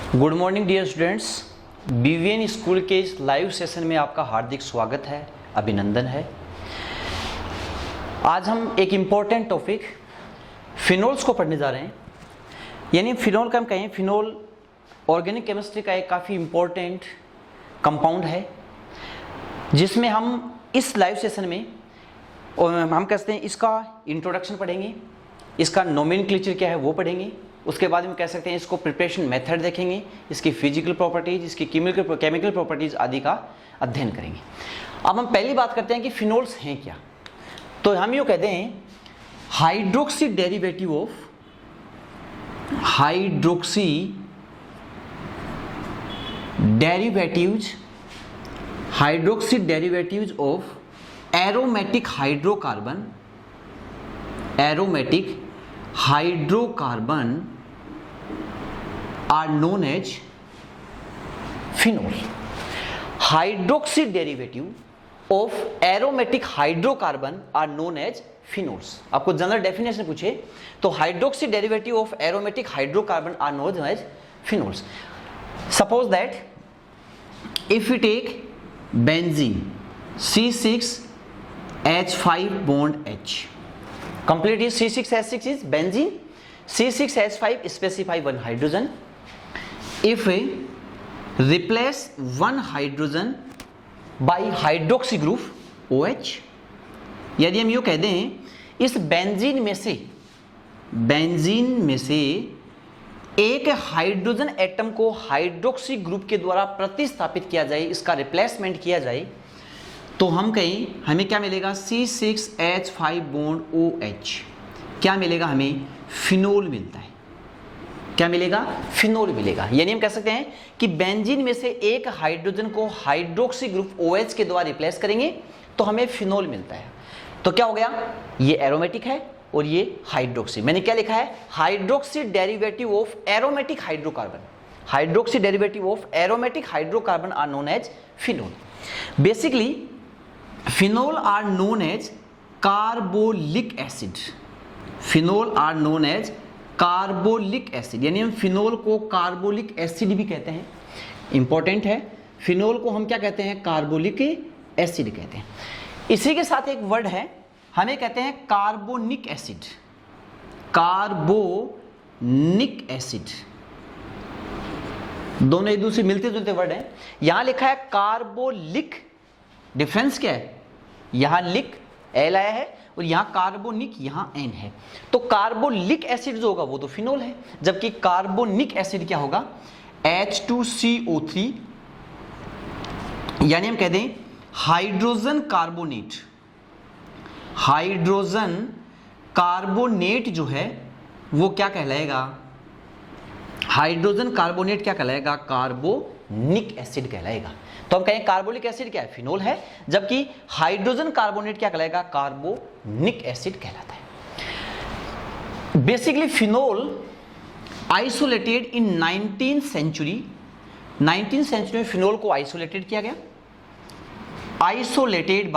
Good morning dear students, BVN school के इस live session में आपका हार्दिक स्वागत है, अभिनंदन है। आज हम एक इम्पॉर्टेंट टॉपिक फिनोल्स को पढ़ने जा रहे हैं। यानी फिनोल का हम कहें, फिनोल ऑर्गेनिक केमिस्ट्री का एक काफ़ी इम्पॉर्टेंट कंपाउंड है, जिसमें हम इस लाइव सेशन में हम कहते हैं इसका इंट्रोडक्शन पढ़ेंगे, इसका नोमेनक्लेचर क्या है वो पढ़ेंगे, उसके बाद हम कह सकते हैं इसको प्रिपरेशन मेथड देखेंगे, इसकी फिजिकल प्रॉपर्टीज, इसकी केमिकल प्रॉपर्टीज आदि का अध्ययन करेंगे। अब हम पहली बात करते हैं कि फिनोल्स हैं क्या। तो हम यूँ कहते हैं hydroxy derivative of aromatic hydrocarbon are known as phenol. Hydroxy derivative of aromatic hydrocarbon are known as phenols. आपको जनरल डेफिनेशन पूछे तो hydroxy derivative of aromatic hydrocarbon are known as phenols. Suppose that if we take benzene C6H5 bond H, complete is C6H6 is benzene, C6H5 specify one hydrogen. If we replace one hydrogen by hydroxy group OH, यदि हम यूँ कह दें इस benzene में से एक hydrogen atom को हाइड्रोक्सी ग्रुप के द्वारा प्रतिस्थापित किया जाए, इसका रिप्लेसमेंट किया जाए, तो हम कहें हमें क्या मिलेगा, C6H5 बॉन्ड OH क्या मिलेगा, हमें फिनोल मिलता है। क्या मिलेगा, फिनोल मिलेगा। यानी हम कह सकते हैं कि बेंजीन में से एक हाइड्रोजन को हाइड्रोक्सी ग्रुप OH के द्वारा रिप्लेस करेंगे तो हमें फिनोल मिलता है। तो क्या हो गया, ये एरोमेटिक है और ये हाइड्रोक्सी। मैंने क्या लिखा है, hydroxy derivative of aromatic hydrocarbon. Hydroxy derivative of aromatic hydrocarbon are known as phenol. Basically phenol are known as carbolic acid. Phenol are known as carbolic acid, यानी हम फिनोल को कार्बोलिक एसिड भी कहते हैं। इंपॉर्टेंट है, phenol को हम क्या कहते हैं, कार्बोलिक एसिड कहते हैं। इसी के साथ एक वर्ड है, हमें कहते हैं कार्बोनिक एसिड। कार्बोनिक एसिड, दोनों एक दूसरे मिलते जुलते वर्ड हैं। यहां लिखा है कार्बोलिक, डिफरेंस क्या है, यहां लिक एल आया है और यहां कार्बोनिक, यहां एन है। तो कार्बोलिक एसिड जो होगा वो तो फिनोल है, जबकि कार्बोनिक एसिड क्या होगा, H2CO3, यानी हम कह दें हाइड्रोजन कार्बोनेट जो है वो क्या कहलाएगा, हाइड्रोजन कार्बोनेट क्या कहलाएगा, कार्बोनिक एसिड कहलाएगा। तो हम कहें कार्बोलिक एसिड क्या है, फिनोल है, जबकि हाइड्रोजन कार्बोनेट क्या कहलाएगा, कार्बोनिक एसिड कहलाता है। Basically phenol isolated in 19th century. 19th century में फिनोल को आइसोलेटेड किया गया, आइसोलेटेड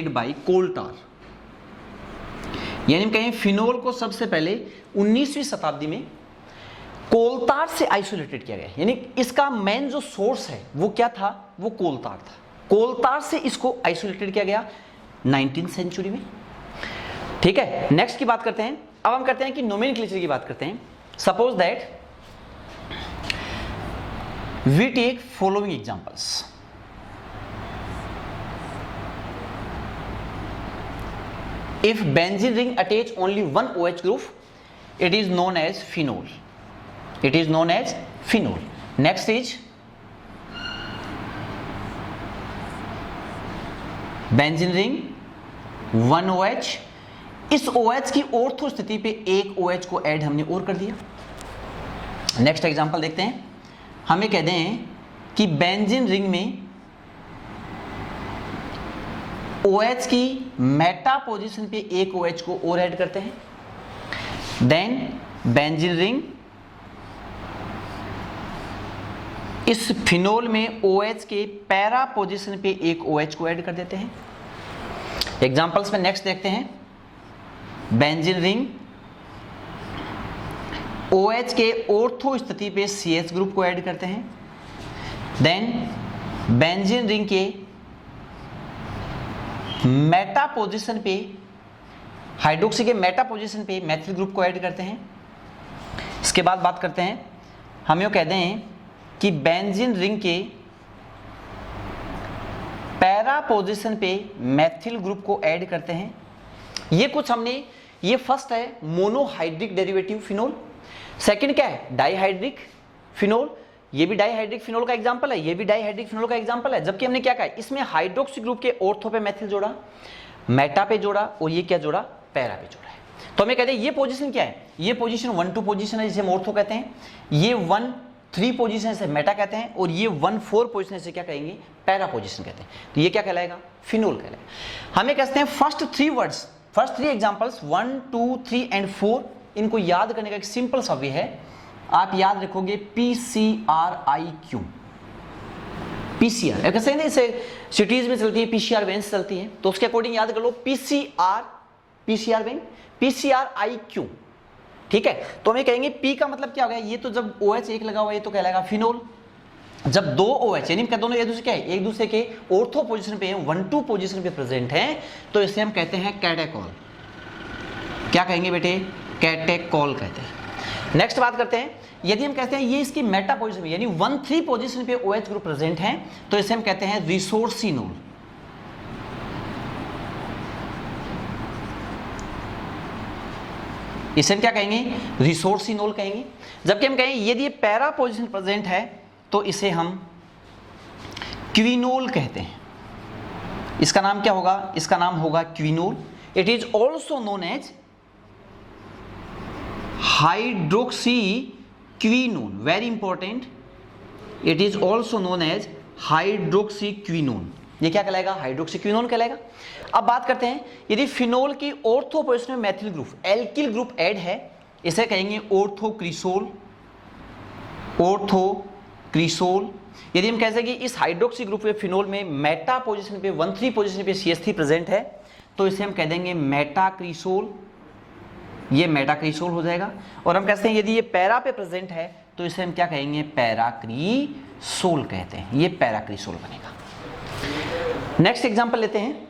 बाय कोल्टार। यानी हम कहें फिनोल को सबसे पहले 19वीं शताब्दी में कोलतार से आइसोलेटेड किया गया। यानी इसका मेन जो सोर्स है वो क्या था, वो कोलतार था। कोलतार से इसको आइसोलेटेड किया गया 19th सेंचुरी में। ठीक है, नेक्स्ट की बात करते हैं। अब हम करते हैं कि नोमेनक्लेचर की बात करते हैं। Suppose that we take following examples. If benzene ring attach only one OH group, it is known as phenol. It is known as phenol. Next is benzene ring 1 OH। इस OH की ortho स्थिति पे एक OH को add हमने और कर दिया। नेक्स्ट एग्जांपल देखते हैं। हमें कह दें कि बेंजीन रिंग में OH की मेटा पोजीशन पे एक OH को और ऐड करते हैं। देन बेंजीन रिंग इस फिनोल में OH के पैरा पोजीशन पे एक OH को ऐड कर देते हैं। एग्जांपल्स में नेक्स्ट देखते हैं। बेंजीन रिंग OH के ऑर्थो स्थिति पे CH ग्रुप को ऐड करते हैं, देन बेंजीन रिंग के मेटा पोजीशन पे, हाइड्रोक्सी के मेटा पोजीशन पे मैथिल ग्रुप को ऐड करते हैं। इसके बाद बात करते हैं, हम यूँ कहते हैं कि बेंजीन रिंग के पैरा पोजीशन पे मैथिल ग्रुप को ऐड करते हैं। ये कुछ हमने, ये फर्स्ट है मोनोहाइड्रिक डेरिवेटिव फिनोल, सेकंड क्या है डाइहाइड्रिक फिनोल, ये भी डाइहाइड्रिक फिनोल का एग्जांपल है, ये भी डाइहाइड्रिक फिनोल का एग्जांपल है। जबकि हमने क्या कहा, इसमें हाइड्रोक्सी ग्रुप के ऑर्थो पे मैथिल जोड़ा, मेटा पे जोड़ा और ये क्या जोड़ा, पैरा पे जोड़ा है। तो हमें कहते हैं ये पोजीशन क्या है, ये पोजीशन 1-2 पोजीशन है जिसे हम ऑर्थो कहते हैं, ये 1-3 पोजीशन से मेटा कहते हैं और ये 1-4 पोजीशन से क्या कहेंगे, पैरा पोजीशन कहते हैं। तो ये क्या कहलाएगा, फिनोल कहलाएगा। हमें कहते हैं first 3 words, first 3 examples 1, 2, 3 and 4, इनको याद करने का एक सिंपल सा वे है, आप याद रखोगे PCRIQ, PCR कैसे नहीं, इसे सिटीज में चलती है, PCR वैन से चलती है, तो उसके अकॉर्डिंग याद कर लो PCR वैन, PCRIQ, ठीक है। तो हमें कहेंगे P का मतलब क्या हो गया, ये तो जब OH एक लगा हुआ है ये तो कहलाएगा फिनोल, जब 2 OH यानी दोनों एक दूसरे क्या है, एक दूसरे के ऑर्थो पोजीशन पे 1-2 पोजीशन पे प्रेजेंट हैं, तो इसे हम कहते हैं कैटेकॉल। क्या कहेंगे बेटे, कैटेकॉल कहते हैं। नेक्स्ट बात करते हैं, यदि हम कहते हैं ये इसकी मेटा पोजीशन यानी 1-3 पोजीशन पे OH ग्रुप प्रेजेंट हैं, तो इसे हम कहते हैं रिसोर्सिनोल। इसे हम क्या कहेंगे, रिसोर्सिनोल कहेंगे। जबकि हम कहेंगे यदि ये पैरा पोजीशन प्रेजेंट है तो इसे हम क्विनोल कहते हैं। इसका नाम क्या होगा, इसका नाम होगा quinol. It is also known as hydroxy quinone, very important, it is also known as hydroxy quinone. ये क्या कहलाएगा, हाइड्रोक्सी क्विनोन कहलाएगा। अब बात करते हैं, यदि फिनोल की ऑर्थो पोजीशन में Maithil group, alkyl group add है, इसे कहेंगे ऑर्थोक्रिसोल, ऑर्थोक्रिसोल। यदि हम कह सकें कि इस हाइड्रोक्सी ग्रुप में फिनोल में मेटा पोजीशन पे 1-3 पोजीशन पे CH3 प्रेजेंट है, तो इसे हम कह देंगे मेटाक्रिसोल, ये मेटाक्रिसोल हो जाएगा। और हम कहते हैं यदि ये पैरा पे प्रेजेंट है तो इसे हम क्या कहेंगे, पैराक्रिसोल कहते हैं, ये पैराक्रिसोल बनेगा। नेक्स्ट एग्जांपल लेते हैं,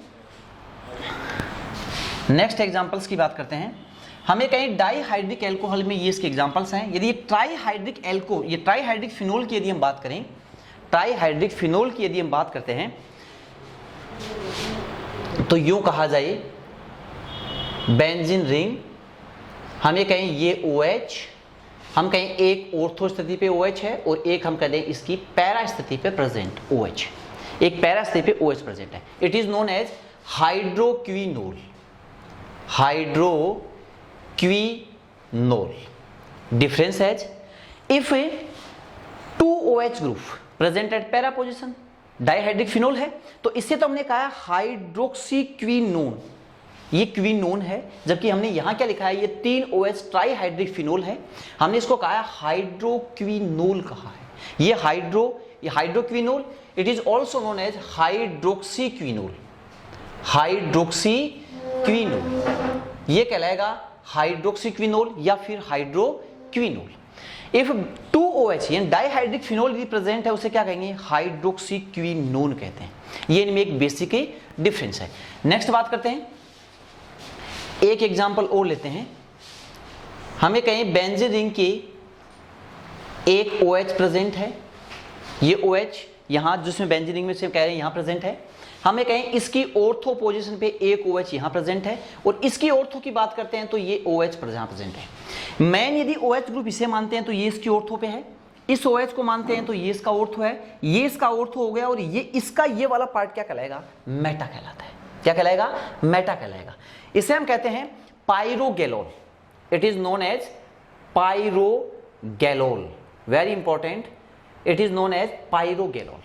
नेक्स्ट एग्जांपल्स की बात करते हैं। हमें कहीं डाइहाइड्रिक एल्कोहल में ये इसके एग्जांपल्स हैं। यदि ट्राइहाइड्रिक एल्को, ये ट्राइहाइड्रिक फिनोल की यदि हम बात करें, ट्राइहाइड्रिक फिनोल की यदि हम बात करते हैं तो यूं कहा जाए बेंजीन रिंग, हम ये कहें ये OH, हम कहें एक ऑर्थो स्थिति पे OH है और एक हम कहें इसकी पैरा स्थिति पे प्रेजेंट OH, एक पैरा स्थिति पे OH प्रेजेंट है। It is known as hydroquinol, hydroquinol. Difference as if 2 OH group present at para position, dihydric phenol है तो इससे तो हमने कहा हाइड्रोक्सी क्विनोन, ये क्विनोन है। जबकि हमने यहां क्या लिखा है, ये 3 OH ट्राइहाइड्रिक फिनोल है, हमने इसको कहा हाइड्रोक्विनोल कहा है। ये hydroquinol, it is also known as hydroxy quinol, hydroxy quinol, ये कहलाएगा हाइड्रोक्सी क्विनोल या फिर हाइड्रोक्विनोल। इफ 2 OH यानी डाइहाइड्रिक फिनोल यदि प्रेजेंट है उसे क्या कहेंगे, हाइड्रोक्सी क्विनोन कहते हैं। ये इनमें एक बेसिक डिफरेंस है। नेक्स्ट बात करते हैं, एक एग्जांपल और लेते हैं। हमें कहें बेंजीन रिंग की एक OH प्रेजेंट है, ये OH यहां जिसमें बेंजीन रिंग में से कह रहे हैं यहां प्रेजेंट है। हमें कहें इसकी ऑर्थो पोजीशन पे एक OH यहां प्रेजेंट है और इसकी ऑर्थो की बात करते हैं तो ये OH यहां प्रेजेंट है। मेन यदि OH ग्रुप इसे मानते हैं तो ये इसकी ऑर्थो पे है, इस OH को मानते हैं तो ये इसका ऑर्थो है, ये इसका ऑर्थो हो गया और ये इसका ये वाला पार्ट क्या कहलाएगा, मेटा कहलाता है। क्या कहलाएगा, मेटा कहलाएगा। इसे हम कहते हैं pyrogallol, it is known as pyrogallol, very important, it is known as pyrogallol.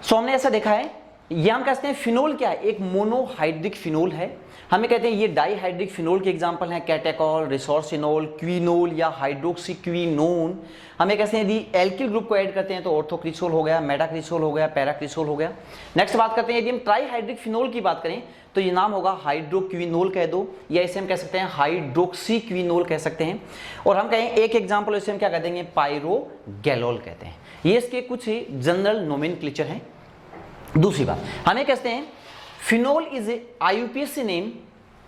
So हमने ऐसा देखा है ये हम कहते हैं फिनोल क्या है, एक मोनोहाइड्रिक फिनोल है। हमें कहते हैं ये डाईहाइड्रिक फिनोल के एग्जांपल हैं कैटेकॉल, रिसोर्सिनोल, क्विनोल या हाइड्रोक्सीक्विनोन। हमें कहते हैं यदि एल्किल ग्रुप को ऐड करते हैं तो ऑर्थोक्रिसोल हो गया, मेटाक्रिसोल हो गया, पैराक्रिसोल हो गया। नेक्स्ट बात करते हैं यदि हम ट्राईहाइड्रिक फिनोल की बात करें तो ये नाम होगा हाइड्रोक्विनोल कह दो, या इसे हम कह सकते हैं हाइड्रोक्सीक्विनोल कह सकते हैं। और हम कहें एक एग्जाम्पल इसे हम क्या कह देंगे, पायरोगैलोल कहते हैं। ये इसके कुछ जनरल नोमेनक्लेचर हैं। दूसरी बात हमें कहते हैं phenol is a IUPAC name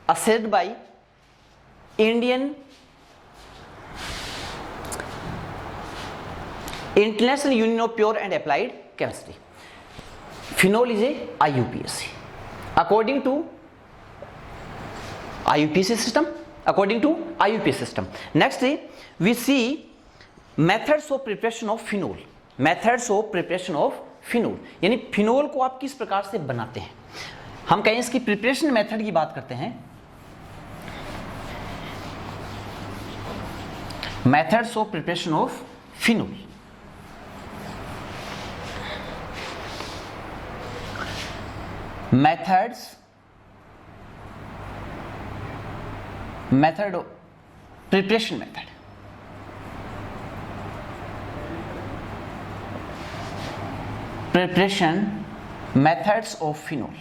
asserted by Indian International Union of Pure and Applied Chemistry. Phenol is a IUPAC according to IUPAC system. According to IUPAC system. Next we see methods of preparation of phenol. Methods of preparation of phenol यानी phenol को आप किस प्रकार से बनाते हैं। हम कहें इसकी प्रिपरेशन मेथड की बात करते हैं। Methods of preparation of phenol. Method of preparation method. Preparation methods of phenol.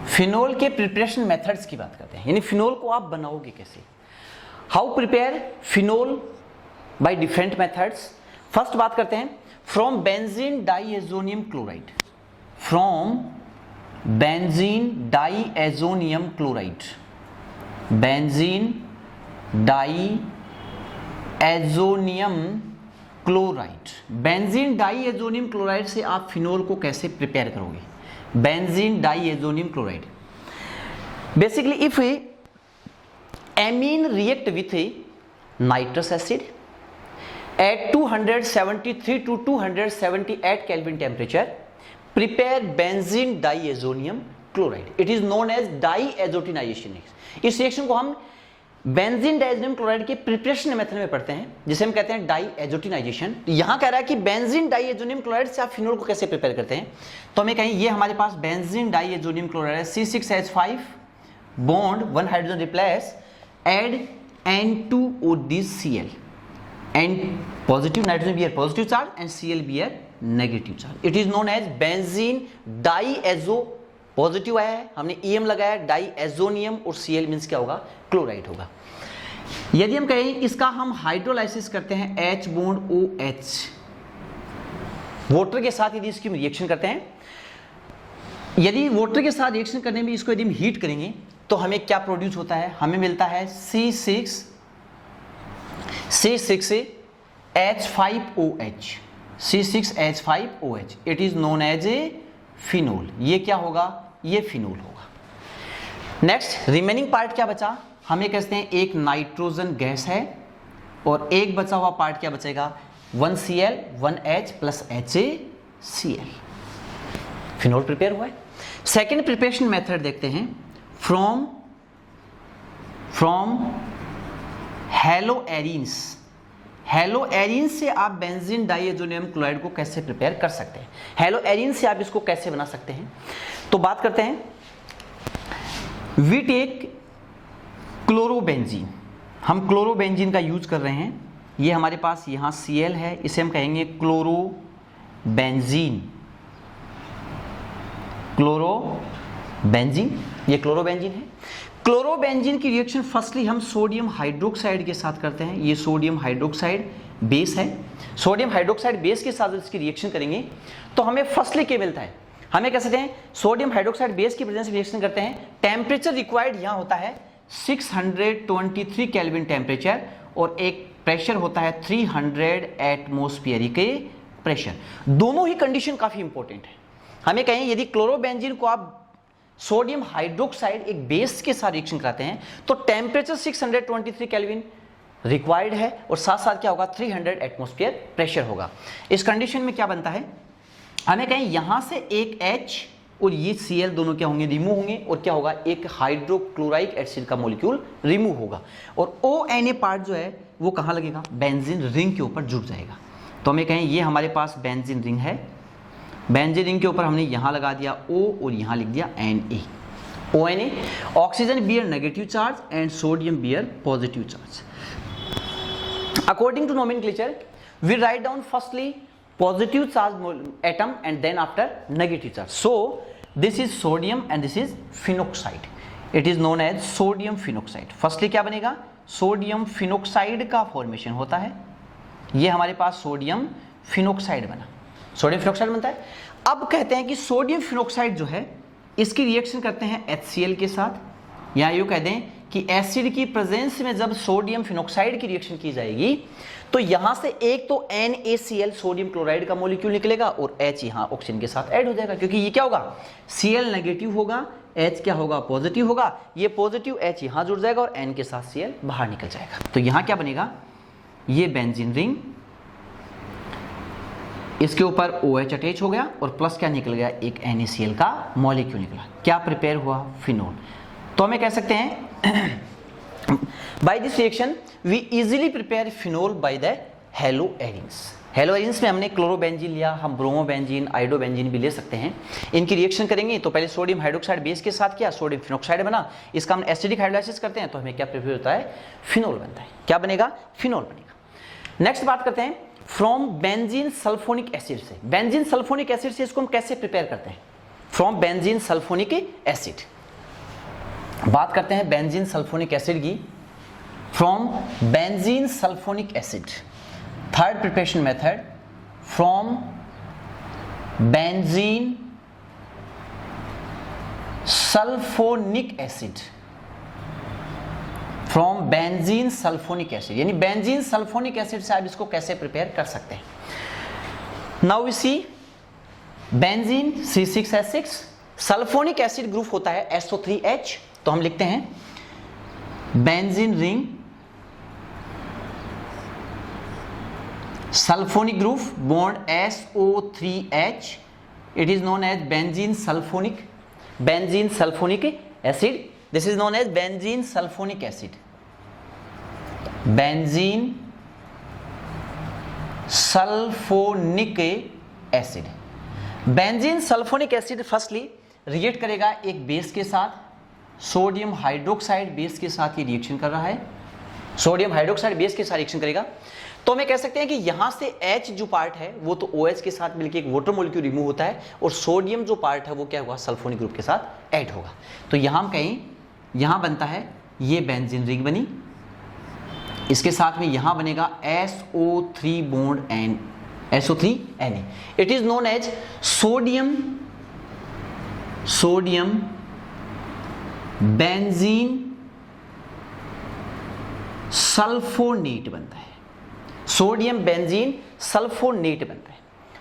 Phenol के प्रिपरेशन मेथड्स की बात करते हैं, यानी फिनोल को आप बनाओगे कैसे। How prepare phenol by different methods. First बात करते हैं from benzene diazonium chloride. From benzene diazonium chloride. Benzene diazonium chloride. Benzene diazonium chloride से आप फिनोल को कैसे प्रिपेयर करोगे। Benzene diazonium chloride. Basically, if amine react with nitrous acid at 273 to 278 Kelvin temperature, prepare benzene diazonium chloride. It is known as diazotinization. इस reaction को हम benzene diazonium chloride के preparation method में पढ़ते हैं, जिसे हम कहते हैं डाइएजोटिनाइजेशन। यहां कह रहा है कि बेंजीन डाइएजोनियम क्लोराइड से आप फिनोल को कैसे प्रिपेयर करते हैं। तो हमें कहें ये हमारे पास बेंजीन डाइएजोनियम क्लोराइड है, C6H5 bond 1 hydrogen replace, add N2ODCl, and positive nitrogen bear positive charge and Cl bear negative charge. It is known as benzene diazo, positive आया है हमने EM लगाया, डाईएजोनियम और Cl मींस क्या होगा, chloride होगा। यदि हम कहें इसका हम हाइड्रोलाइसिस करते हैं H बॉन्ड OH, वाटर के साथ यदि इसकी रिएक्शन करते हैं, यदि वाटर के साथ रिएक्शन करने में इसको यदि हम हीट करेंगे तो हमें क्या प्रोड्यूस होता है, हमें मिलता है C6H5OH, C6H5OH। It is known as a phenol. ये क्या होगा, ये फिनोल होगा। नेक्स्ट रिमेनिंग पार्ट क्या बचा, हमें कहते हैं एक नाइट्रोजन गैस है और एक बचा हुआ पार्ट क्या बचेगा, 1Cl 1H plus HaCl। Phenol prepare हुआ है। सेकेंड प्रिपरेशन मेथड देखते हैं, फ्रॉम हेलोएरिन्स। हेलोएरिन से आप बेंजीन डाइएजोनियम क्लोराइड को कैसे प्रिपेयर कर सकते हैं, हेलोएरिन से आप इसको कैसे बना सकते हैं। तो बात करते हैं, वी टेक क्लोरोबेंजीन। हम क्लोरोबेंजीन का यूज कर रहे हैं। ये हमारे पास यहाँ Cl है, इसे हम कहेंगे क्लोरोबेंजीन। क्लोरोबेंजीन, ये क्लोरोबेंजीन है। क्लोरोबेंजीन की रिएक्शन फर्स्टली हम सोडियम हाइड्रोक्साइड के साथ करते हैं। ये सोडियम हाइड्रोक्साइड बेस है। सोडियम हाइड्रोक्साइड बेस के साथ इसकी रिएक्शन करेंगे तो हमें फर्स्टली क्या मिलता है, हमें कह सकते हैं सोडियम हाइड्रोक्साइड बेस की प्रेजेंस में रिएक्शन करते हैं। टेम्परेचर रिक्वायर्ड यहाँ होता है 623 केल्विन टेम्परेचर और एक प्रेशर होता है 300 एटमोस्फियरिक प्रेशर। दोनों ही कंडीशन काफी इंपॉर्टेंट है। हमें कहें यदि क्लोरोबेंजीन को आप सोडियम हाइड्रोक्साइड एक बेस के साथ रिएक्शन कराते हैं तो टेम्परेचर 623 केल्विन रिक्वायर्ड है और साथ साथ क्या होगा, 300 एटमॉस्फेयर प्रेशर होगा। इस कंडीशन में क्या बनता है, हमें कहें यहां से एक H और ये Cl दोनों क्या होंगे, रिमूव होंगे और क्या होगा, एक हाइड्रोक्लोराइक एसिड का मॉलिक्यूल रिमूव होगा और ONA पार्ट जो है वो कहां लगेगा, बेंजीन रिंग के ऊपर जुड़ जाएगा। तो हमें कहें ये हमारे पास बेंजीन रिंग है बेंजीन रिंग के ऊपर हमने यहाँ लगा दिया O और यहाँ लिख दिया Na, ONA। Oxygen bear negative charge and sodium bear positive charge. According to nomenclature, we write down firstly positive charge atom and then after negative charge. So this is sodium and this is phenoxide. It is known as sodium phenoxide. Firstly क्या बनेगा? Sodium phenoxide का formation होता है। ये हमारे पास sodium phenoxide बना, sodium phenoxide बनता है। अब कहते हैं कि सोडियम फिनोक्साइड जो है इसकी रिएक्शन करते हैं HCl के साथ, या यूँ कह दें कि एसिड की प्रेजेंस में जब सोडियम फिनोक्साइड की रिएक्शन की जाएगी तो यहां से एक तो NaCl सोडियम क्लोराइड का मॉलिक्यूल निकलेगा और H यहां ऑक्सीजन के साथ ऐड हो जाएगा, क्योंकि ये क्या होगा, Cl नेगेटिव होगा, H क्या होगा, पॉजिटिव होगा। ये पॉजिटिव H यहां जुड़ जाएगा और N के साथ Cl बाहर निकल जाएगा। तो यहां क्या बनेगा, ये बेंजीन रिंग, इसके ऊपर OH अटैच हो गया और प्लस क्या निकल गया, एक NaCl का मॉलिक्यूल निकला। क्या प्रिपेयर हुआ, फिनोल। तो हमें कह सकते हैं by this reaction we easily prepare phenol by the haloarenes। हेलोएरिन्स में हमने क्लोरोबेंजीन लिया, हम ब्रोमोबेंजीन, आइडोबेंजीन भी ले सकते हैं। इनकी रिएक्शन करेंगे तो पहले सोडियम हाइड्रोक्साइड बेस के साथ किया, सोडियम फिनोक्साइड बना, इसका हम एसिडिक हाइड्रोलाइसिस करते हैं तो हमें क्या प्रिपेयर होता है, फिनोल बनता है। क्या बनेगा, फिनोल बनेगा। नेक्स्ट बात करते हैं फ्रॉम बेंजीन सल्फोनिक एसिड से। बेंजीन सल्फोनिक एसिड से इसको हम कैसे प्रिपेयर करते हैं, फ्रॉम बेंजीन सल्फोनिक एसिड। बात करते हैं बेंजीन सल्फोनिक एसिड की, from benzene sulphonic acid. Third preparation method, from benzene sulphonic acid, from benzene sulphonic acid, यानी बेंजीन सल्फोनिक एसिड से आप इसको कैसे प्रिपेयर कर सकते हैं। Now we see benzene C6H6, sulphonic acid group होता है SO3H, तो हम लिखते हैं benzene ring sulphonic group bond SO3H, it is known as benzene sulphonic acid. This is known as benzene sulphonic acid, benzene sulphonic acid. Benzene sulphonic acid firstly react करेगा एक base के साथ, सोडियम हाइड्रोक्साइड बेस के साथ ये reaction कर रहा है, सोडियम हाइड्रोक्साइड बेस के साथ रिएक्शन करेगा। तो हमें कह सकते हैं कि यहां से H जो पार्ट है वो तो OH के साथ मिलकर एक वाटर मॉलिक्यूल रिमूव होता है और सोडियम जो पार्ट है वो क्या होगा, सल्फोनिक ग्रुप के साथ ऐड होगा। तो यहां हम कहीं, यहां बनता है ये बेंजीन रिंग बनी, इसके साथ में यहां बनेगा SO3 bond N, SO3Na। It is known as sodium benzene sulphonate बनता है, सोडियम बेंजीन सल्फोनेट बनता है,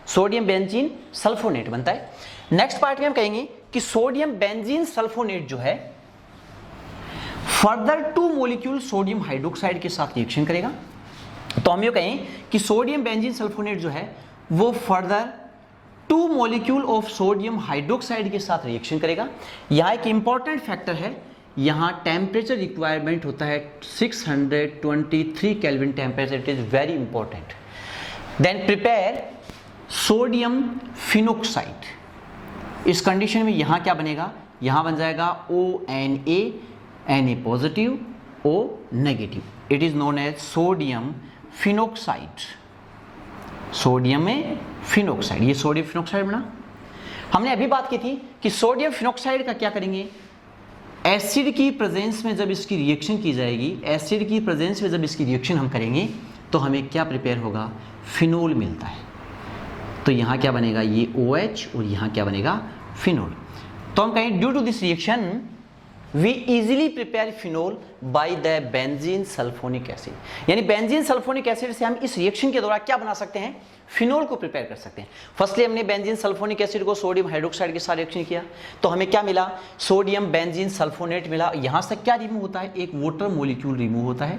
सोडियम बेंजीन सल्फोनेट बनता है। नेक्स्ट पार्ट में हम कहेंगे कि सोडियम बेंजीन सल्फोनेट जो है फर्दर 2 मॉलिक्यूल सोडियम हाइड्रोक्साइड के साथ रिएक्शन करेगा। तो हम ये कहें कि सोडियम बेंजीन सल्फोनेट जो है वो further 2 molecule of sodium hydroxide के साथ रिएक्शन करेगा। यहां एक इंपॉर्टेंट फैक्टर है, यहाँ टेम्परेचर रिक्वायरमेंट होता है 623 kelvin temperature, it is very important. Then prepare sodium phenoxide. इस कंडीशन में यहाँ क्या बनेगा, यहाँ बन जाएगा ONA, Na positive, O negative. It is known as sodium phenoxide, sodium में फिनोक्साइड, ये सोडियम फिनोक्साइड बना। हमने अभी बात की थी कि सोडियम फिनोक्साइड का क्या करेंगे, एसिड की प्रेजेंस में जब इसकी रिएक्शन की जाएगी, एसिड की प्रेजेंस में जब इसकी रिएक्शन हम करेंगे तो हमें क्या प्रिपेयर होगा, फिनोल मिलता है। तो यहाँ क्या बनेगा, ये OH और यहाँ क्या बनेगा, फिनोल। तो हम कहें due to this reaction we easily prepare phenol by the benzene sulphonic acid, यानी बेंजीन सल्फोनिक एसिड से हम इस रिएक्शन के दौरान क्या बना सकते हैं, फिनोल को प्रिपेयर कर सकते हैं। फर्स्टली हमने बेंजीन सल्फोनिक एसिड को सोडियम हाइड्रोक्साइड के साथ रिएक्शन किया तो हमें क्या मिला, सोडियम बेंजीन सल्फोनेट मिला। यहां से क्या रिमूव होता है, एक वाटर मॉलिक्यूल रिमूव होता है।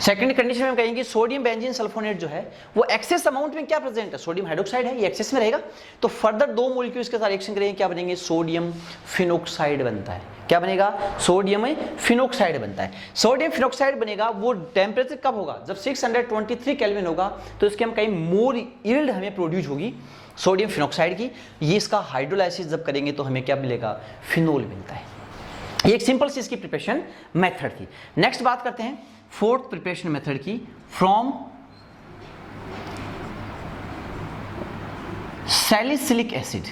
सेकंड कंडीशन में हम कहेंगे सोडियम बेंजीन सल्फोनेट जो है वो एक्सेस अमाउंट में क्या प्रेजेंट है, सोडियम हाइड्रोक्साइड है, ये एक्सेस में रहेगा। तो फर्दर 2 मॉलिक्यूल्स के साथ रिएक्शन करेंगे, क्या बनेंगे, सोडियम फिनोक्साइड बनता है। क्या बनेगा, सोडियम फिनोक्साइड बनता है। सोडियम फिनोक्साइड बनेगा, वो टेम्परेचर कब होगा, जब 623 केल्विन होगा, तो इसके हम कहीं मोर यील्ड हमें प्रोड्यूस होगी। सोडियम फिनॉक्साइड की, ये इसका हाइड्रोलाइसिस जब करेंगे तो हमें क्या मिलेगा, फिनोल मिलता है। ये एक सिंपल सी इसकी प्रिपरेशन मेथड थी। नेक्स्ट बात करते हैं फोर्थ प्रिपरेशन मेथड की, from salicylic acid.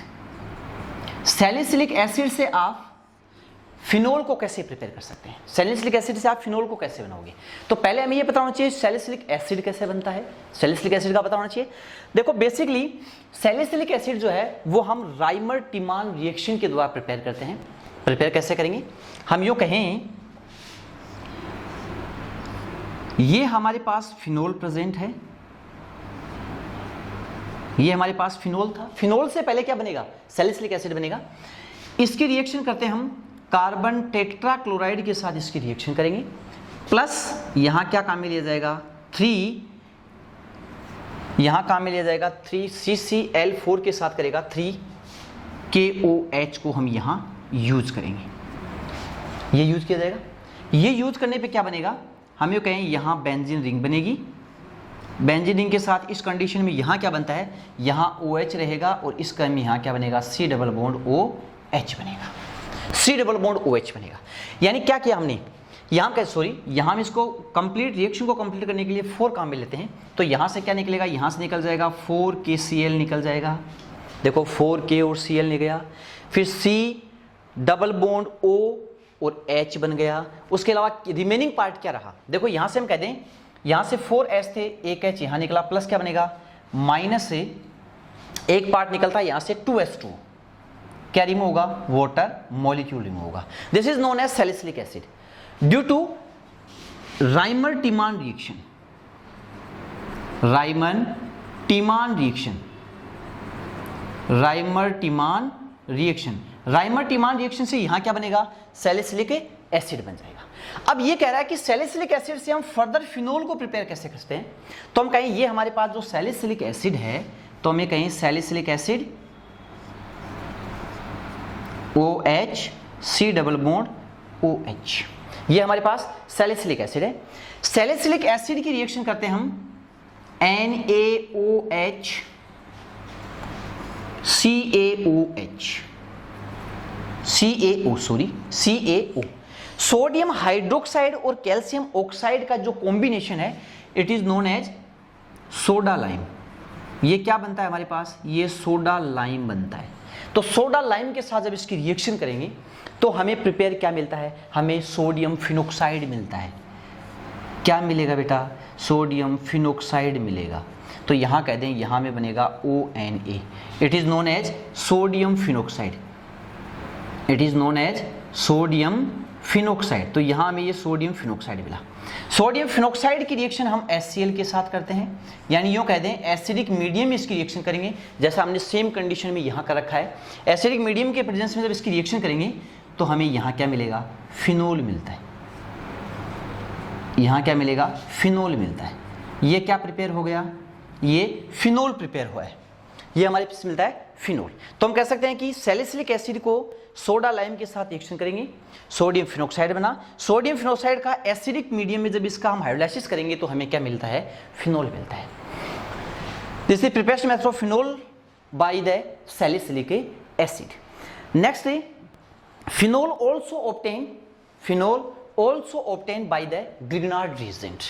Salicylic acid से आप फिनोल को कैसे प्रिपेयर कर सकते हैं, सैलिसिलिक एसिड से आप फिनोल को कैसे बनाओगे। तो पहले हमें यह पता होना चाहिए सैलिसिलिक एसिड कैसे बनता है, सैलिसिलिक एसिड का पता होना चाहिए। देखो बेसिकली सैलिसिलिक एसिड जो है वो हम राइमर टिमान रिएक्शन के द्वारा प्रिपेयर करते हैं। प्रिपेयर कैसे करेंगे, हम यूं कहें ये हमारे पास फिनोल प्रेजेंट है, ये हमारे पास फिनोल था, फिनोल से पहले क्या बनेगा, सैलिसिलिक एसिड बनेगा। इसकी रिएक्शन करते हैं हम कार्बन टेट्राक्लोराइड के साथ, इसकी रिएक्शन करेंगे, प्लस यहां क्या काम में लिया जाएगा 3, यहां काम में लिया जाएगा 3CCl4 के साथ करेगा 3KOH को हम यहां यूज करेंगे, ये यूज किया जाएगा। ये यूज करने पे क्या बनेगा, हम ये कहें यहां बेंजीन रिंग बनेगी, बेंजीन रिंग के साथ इस कंडीशन में यहां क्या बनता है, यहां OH रहेगा और इस क्रम में यहां क्या बनेगा, C डबल बॉन्ड OH बनेगा, C डबल बॉन्ड OH बनेगा। यानी क्या किया हमने यहां का, सॉरी यहां हम इसको कंप्लीट रिएक्शन को कंप्लीट करने के लिए 4 काम में लेते हैं। तो यहां से क्या निकलेगा, यहां से निकल जाएगा 4KCl निकल जाएगा, देखो 4K और Cl निकल गया, फिर C डबल बॉन्ड O और H बन गया। उसके अलावा रिमेनिंग पार्ट क्या रहा, देखो यहां से हम कह दें यहां से 4S थे, एक H यहां निकला, प्लस क्या बनेगा माइनस से एक पार्ट निकलता है यहां से 2S2, क्या रिमूव होगा, वाटर मॉलिक्यूल रिमूव होगा। This is known as salicylic acid due to Reimer Tiemann reaction, Reimer Tiemann reaction, Reimer Tiemann reaction, Reimer Tiemann reaction से यहां क्या बनेगा, सैलिसिलिक एसिड बन जाएगा। अब ये कह रहा है कि सैलिसिलिक एसिड से हम फर्दर फिनोल को प्रिपेयर कैसे करते हैं, तो हम कहें ये हमारे पास जो सैलिसिलिक एसिड है, तो हमें कहें salicylic acid OH C double bond OH, ये हमारे पास सैलिसिलिक एसिड है। सैलिसिलिक एसिड की रिएक्शन करते हैं हम NaOH CaO, सोडियम हाइड्रोक्साइड और कैल्शियम ऑक्साइड का जो कॉम्बिनेशन है it is known as soda lime. ये क्या बनता है हमारे पास, ये सोडा लाइम बनता है। तो सोडा लाइम के साथ जब इसकी रिएक्शन करेंगे तो हमें प्रिपेयर क्या मिलता है, हमें सोडियम फिनॉक्साइड मिलता है। क्या मिलेगा बेटा, सोडियम फिनॉक्साइड मिलेगा। तो यहां कह दें यहां में बनेगा ONA, it is known as sodium phenoxide, it is known as sodium phenoxide. तो यहां हमें ये सोडियम फिनॉक्साइड मिला। सोडियम फिनॉक्साइड की रिएक्शन हम HCl के साथ करते हैं, यानी यूं कह दें एसिडिक मीडियम में इसकी रिएक्शन करेंगे, जैसा हमने सेम कंडीशन में यहां कर रखा है। एसिडिक मीडियम के प्रेजेंस में जब इसकी रिएक्शन करेंगे तो हमें यहां क्या मिलेगा, फिनोल मिलता है, यहां क्या मिलेगा, फिनोल मिलता है। ये क्या प्रिपेयर हो गया, ये फिनोल प्रिपेयर हुआ है, ये हमारे पास मिलता है फिनोल। तो हम कह सकते हैं कि सैलिसिलिक एसिड को सोडा लाइम के साथ रिएक्शन करेंगे, सोडियम फिनॉक्साइड बना, सोडियम फिनॉक्साइड का एसिडिक मीडियम में जब इसका हम हाइड्रोलाइसिस करेंगे तो हमें क्या मिलता है, फिनोल मिलता है। This is preparation method of phenol by the salicylic acid. Next phenol also obtain, phenol also obtain by the Grignard reagent,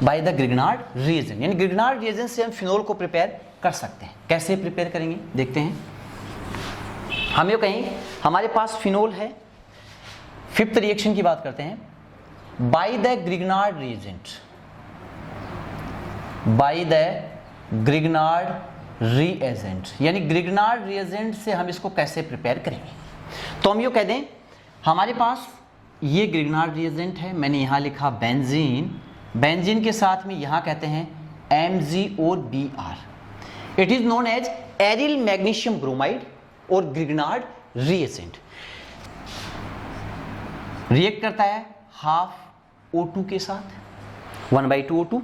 by the Grignard reagent, यानी ग्रिग्नार्ड रिएजेंट से हम फिनोल को प्रिपेयर कर सकते हैं। कैसे प्रिपेयर करेंगे देखते हैं। हम ये कहें हमारे पास फिनोल है, फिफ्थ रिएक्शन की बात करते हैं, by the Grignard reagent, by the Grignard reagent, यानी ग्रिग्नार्ड रिएजेंट से हम इसको कैसे प्रिपेयर करेंगे। तो हम ये कह दें हमारे पास ये ग्रिग्नार्ड रिएजेंट है, मैंने यहां लिखा बेंजीन, बेंजीन के साथ में यहां कहते हैं Mg और Br, it is known as aryl magnesium bromide और ग्रिग्नार्ड रिएजेंट। रिएक्ट करता है हाफ O2 के साथ, 1/2 O2।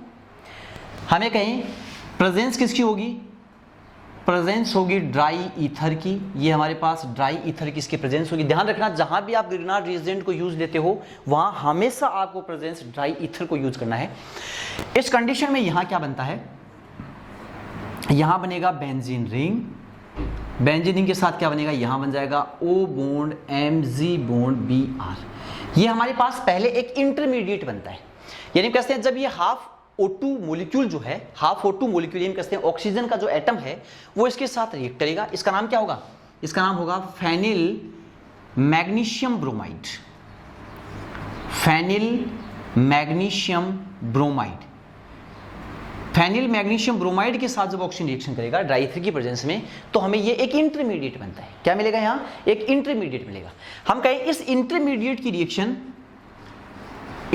हमें कहें प्रेजेंस किसकी होगी, प्रेजेंस होगी ड्राई ईथर की, ये हमारे पास ड्राई ईथर की इसकी प्रेजेंस होगी। ध्यान रखना जहां भी आप ग्रिग्नार्ड रिएजेंट को यूज लेते हो वहां हमेशा आपको प्रेजेंस ड्राई ईथर को यूज करना है। इस कंडीशन में यहां क्या बनता है, यहां बनेगा बेंजीन रिंग, बेंजीन रिंग के साथ क्या बनेगा, यहां बन जाएगा O bond Mg bond Br। ये हमारे पास पहले एक इंटरमीडिएट बनता है, यानी कहते हैं जब ये हाफ O2 मोलिक्यूल जो है, हाफ O2 मोलिक्यूल यानी कहते हैं ऑक्सीजन का जो एटम है वो इसके साथ रिएक्ट करेगा। इसका नाम क्या होगा, इसका नाम होगा phenyl magnesium bromide, phenyl magnesium bromide. Phenyl magnesium bromide के साथ जब ऑक्सीजन रिएक्शन करेगा ड्राई ईथर की प्रेजेंस में, तो हमें ये एक इंटरमीडिएट बनता है। क्या मिलेगा, यहां एक इंटरमीडिएट मिलेगा। हम कहें इस इंटरमीडिएट की रिएक्शन,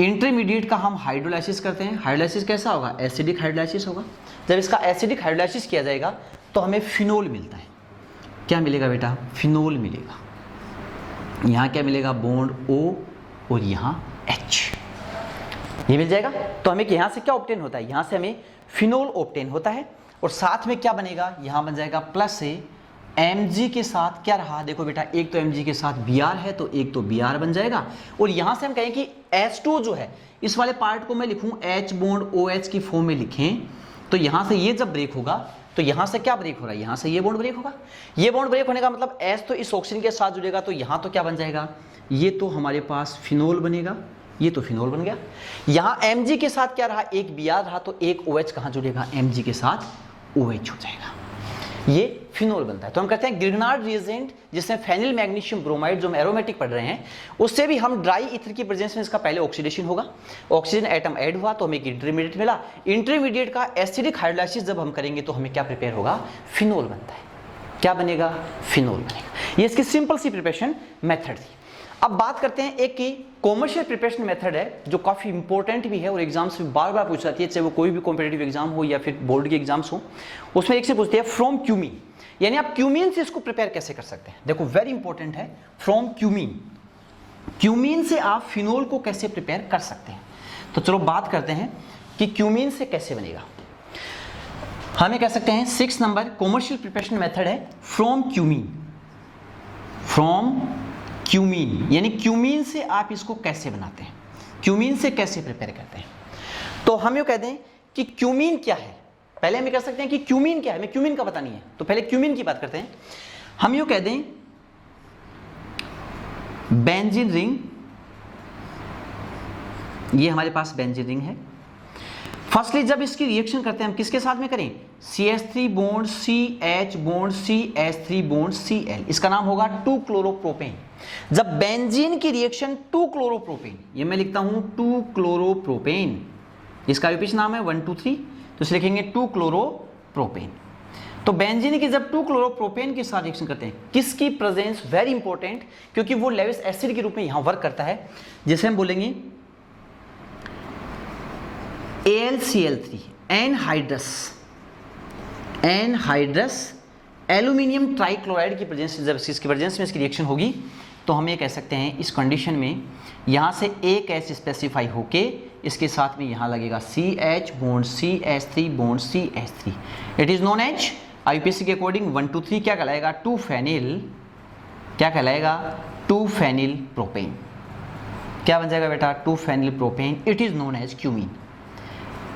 इंटरमीडिएट का हम हाइड्रोलाइसिस करते हैं। हाइड्रोलाइसिस कैसा होगा, एसिडिक हाइड्रोलाइसिस होगा। जब इसका एसिडिक हाइड्रोलाइसिस किया जाएगा तो हमें फिनोल मिलता है। क्या मिलेगा बेटा, फिनोल मिलेगा। यहां क्या मिलेगा, बॉन्ड O और यहां H, ये मिल जाएगा। तो हमें यहां से क्या ऑब्टेन होता है, यहां से हमें फिनोल ऑब्टेन होता है। और साथ में क्या बनेगा, यहां बन जाएगा प्लस से Mg के साथ क्या रहा, देखो बेटा एक तो Mg के साथ Br है तो एक तो Br बन जाएगा। और यहां से हम कहें कि H2 जो है, इस वाले पार्ट को मैं लिखूं H बॉन्ड OH की फॉर्म में लिखें, तो यहां से ये जब ब्रेक होगा तो यहां से क्या ब्रेक हो रहा है, यहां से ये बॉन्ड ब्रेक होगा। ये बॉन्ड ब्रेक होने का मतलब H तो इस ऑक्सीजन के साथ जुड़ेगा, तो यहां तो क्या बन जाएगा, ये तो हमारे पास फिनोल बनेगा, ये तो फिनोल बन गया। यहां Mg के साथ क्या रहा, एक Br रहा, तो एक OH कहां जुड़ेगा, Mg के साथ OH हो जाएगा, ये फिनोल बनता है। तो हम कहते हैं ग्रिग्नार्ड रिएजेंट जिसमें फेनिल मैग्नीशियम ब्रोमाइड जो हम एरोमेटिक पढ़ रहे हैं, उससे भी हम ड्राई ईथर की प्रेजेंस में इसका पहले ऑक्सीडेशन होगा, ऑक्सीजन एटम ऐड हुआ तो हमें एक इंटरमीडिएट मिला। इंटरमीडिएट का एसिडिक हाइड्रोलाइसिस जब हम करेंगे तो हमें क्या प्रिपेयर होगा, फिनोल बनता है। क्या बनेगा, फिनोल बनेगा। ये इसकी सिंपल सी प्रिपरेशन मेथड थी। अब बात करते हैं एक की कॉमर्शियल प्रिपरेशन मेथड है जो काफी इंपॉर्टेंट भी है और एग्जाम्स में बार बार पूछ जाती है, चाहे वो कोई भी कॉम्पिटिटिव एग्जाम हो या फिर बोर्ड के एग्जाम्स हो, उसमें एक से पूछती है फ्रॉम क्यूमीन, यानी आप क्यूमीन से इसको प्रिपेयर कैसे कर सकते हैं। देखो वेरी इंपॉर्टेंट है, फ्रॉम क्यूमीन, क्यूमीन से आप फिनोल को कैसे प्रिपेयर कर सकते हैं। तो चलो बात करते हैं कि क्यूमीन से कैसे बनेगा। हमें कह सकते हैं 6 नंबर कॉमर्शियल प्रिपरेशन मेथड है फ्रॉम क्यूमीन, फ्रॉम क्यूमीन, यानी क्यूमीन से आप इसको कैसे बनाते हैं, क्यूमीन से कैसे प्रिपेयर करते हैं। तो हम ये कह दें कि क्यूमीन क्या है, पहले हम कह सकते हैं कि क्यूमीन क्या है, हमें क्यूमीन का पता नहीं है, तो पहले क्यूमीन की बात करते हैं। हम ये कह दें बेंजीन रिंग, ये हमारे पास बेंजीन रिंग है। फर्स्टली जब इसकी रिएक्शन करते हैं हम किसके साथ में करें, CH3 bond CH bond CH3 bond Cl, इसका नाम होगा 2 क्लोरोप्रोपेन। जब बेंजीन की रिएक्शन 2 क्लोरोप्रोपेन, ये मैं लिखता हूं 2 क्लोरोप्रोपेन, इसका भी नाम है 1 2 3, तो इसे लिखेंगे 2 क्लोरोप्रोपेन। तो बेंजीन की जब 2 क्लोरोप्रोपेन के साथ रिएक्शन करते हैं, किसकी प्रेजेंस वेरी इंपॉर्टेंट, क्योंकि वो लेविस एसिड के रूप में यहां वर्क करता है, जैसे हम बोलेंगे AlCl3 एनहाइड्रस एल्यूमिनियम ट्राइक्लोराइड की प्रेजेंस, जब इसकी प्रेजेंस में इसकी रिएक्शन होगी तो हम ये कह सकते हैं इस कंडीशन में यहाँ से एक H स्पेसिफाई होके इसके साथ में यहाँ लगेगा CH bond CH3 bond CH3, it is known as IUPAC के अकॉर्डिंग 1 2 3 क्या कहलाएगा, 2 फेनिल, क्या कहलाएगा 2 फेनिल प्रोपेन। क्या बन जाएगा बेटा, 2 phenyl propane, it is known as cumene.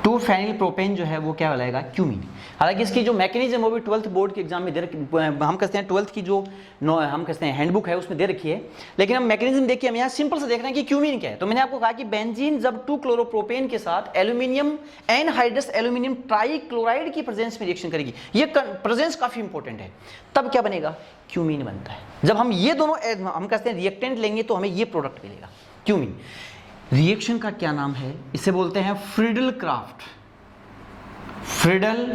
2 phenyl propane जो है वो क्या कहलाएगा, क्यूमीन। हालांकि इसकी जो मैकेनिज्म वो भी 12th बोर्ड के एग्जाम में दे रखी, हम कहते हैं 12th की जो हम कहते हैं हैंडबुक है उसमें दे रखी है, लेकिन हम मैकेनिज्म देखिए, हम यहाँ सिंपल से देख रहे हैं कि क्यूमीन क्या है। तो मैंने आपको कहा कि बेंजीन जब 2 क्लोरोप्रोपेन के साथ एल्यूमिनियम एनहाइड्रस एल्यूमिनियम ट्राइक्लोराइड की प्रेजेंस में रिएक्शन करेगी, ये प्रेजेंस काफी इंपॉर्टेंट है, तब क्या बनेगा, क्यूमीन बनता है। जब हम ये दोनों हम कहते हैं रिएक्टेंट लेंगे तो हमें ये प्रोडक्ट मिलेगा, क्यूमीन। रिएक्शन का क्या नाम है, इसे बोलते हैं फ्रीडल क्राफ्ट, फ्रीडल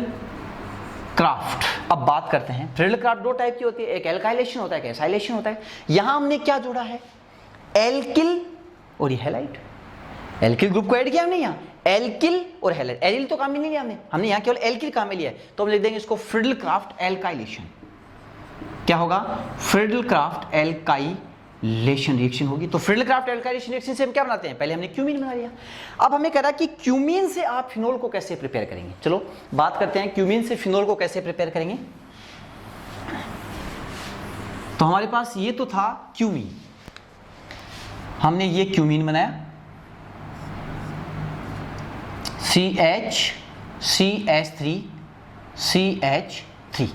क्राफ्ट। अब बात करते हैं, फ्रीडल क्राफ्ट 2 टाइप की होती है, एक एल्काइलेशन होता है, एक एसाइलेशन होता है। यहां हमने क्या जोड़ा है, एल्किल और ये हैलाइड, एल्किल ग्रुप को ऐड किया हमने यहाँ, एल्किल और हैलाइड, एरिल तो काम में नहीं लिया हमने यहाँ केवल एल्किल काम में लिया है, तो हम लिख देंगे इसको फ्रीडल क्राफ्ट एल्काइलेशन। क्या होगा, फ्रीडल क्राफ्ट एल्काइलेशन रिएक्शन होगी। तो फ्रीडल क्राफ्ट एल्काइलेशन रिएक्शन से हम क्या बनाते हैं, पहले हमने क्यूमीन बना लिया। अब हमें कह रहा है कि क्यूमीन से आप फिनोल को कैसे प्रिपेयर करेंगे। चलो बात करते हैं क्यूमीन से फिनोल को कैसे प्रिपेयर करेंगे। तो हमारे पास ये तो था क्यूमीन, हमने ये क्यूमीन बनाया, CH CH3 CH3।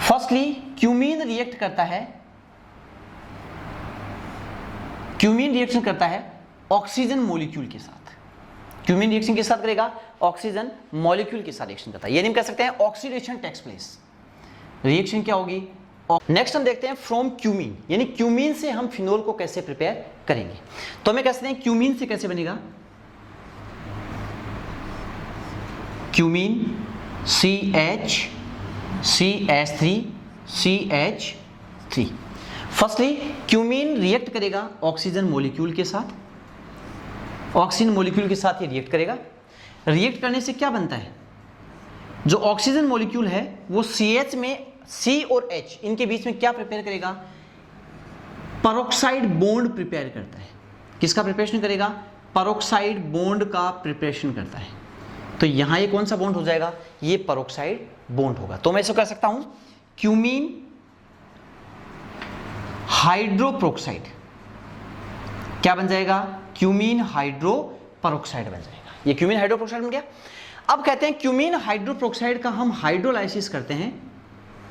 Firstly cumene react करता है, क्यूमीन रिएक्शन करता है ऑक्सीजन मॉलिक्यूल के साथ। क्यूमीन रिएक्शन के साथ करेगा, ऑक्सीजन मॉलिक्यूल के साथ रिएक्शन करता है, यानी हम कह सकते हैं ऑक्सीडेशन टेक्स प्लेस। रिएक्शन क्या होगी? नेक्स्ट हम देखते हैं फ्रॉम क्यूमीन, यानी क्यूमीन से हम फिनोल को कैसे प्रिपेयर करेंगे। तो हमें कह सकते हैं क्यूमीन से कैसे बनेगा, cumene CH3CH3। Firstly cumene react करेगा ऑक्सीजन मॉलिक्यूल के साथ, ऑक्सीजन मॉलिक्यूल के साथ ये रिएक्ट करेगा। रिएक्ट करने से क्या बनता है? जो ऑक्सीजन मॉलिक्यूल है वो CH में C और H इनके बीच में क्या प्रिपेयर करेगा? पेरोक्साइड बॉन्ड प्रिपेयर करता है। किसका प्रिपरेशन करेगा? पेरोक्साइड बॉन्ड का प्रिपरेशन करता है। तो यहां ये कौन सा बॉन्ड हो जाएगा? ये पेरोक्साइड बॉन्ड होगा। तो मैं इसे कह सकता हूं क्यूमीन हाइड्रोपेरोक्साइड। क्या बन जाएगा? क्यूमीन हाइड्रोपेरोक्साइड बन जाएगा। ये क्यूमीन हाइड्रोपेरोक्साइड बन गया। अब कहते हैं क्यूमीन हाइड्रोपेरोक्साइड का हम हाइड्रोलाइसिस करते हैं।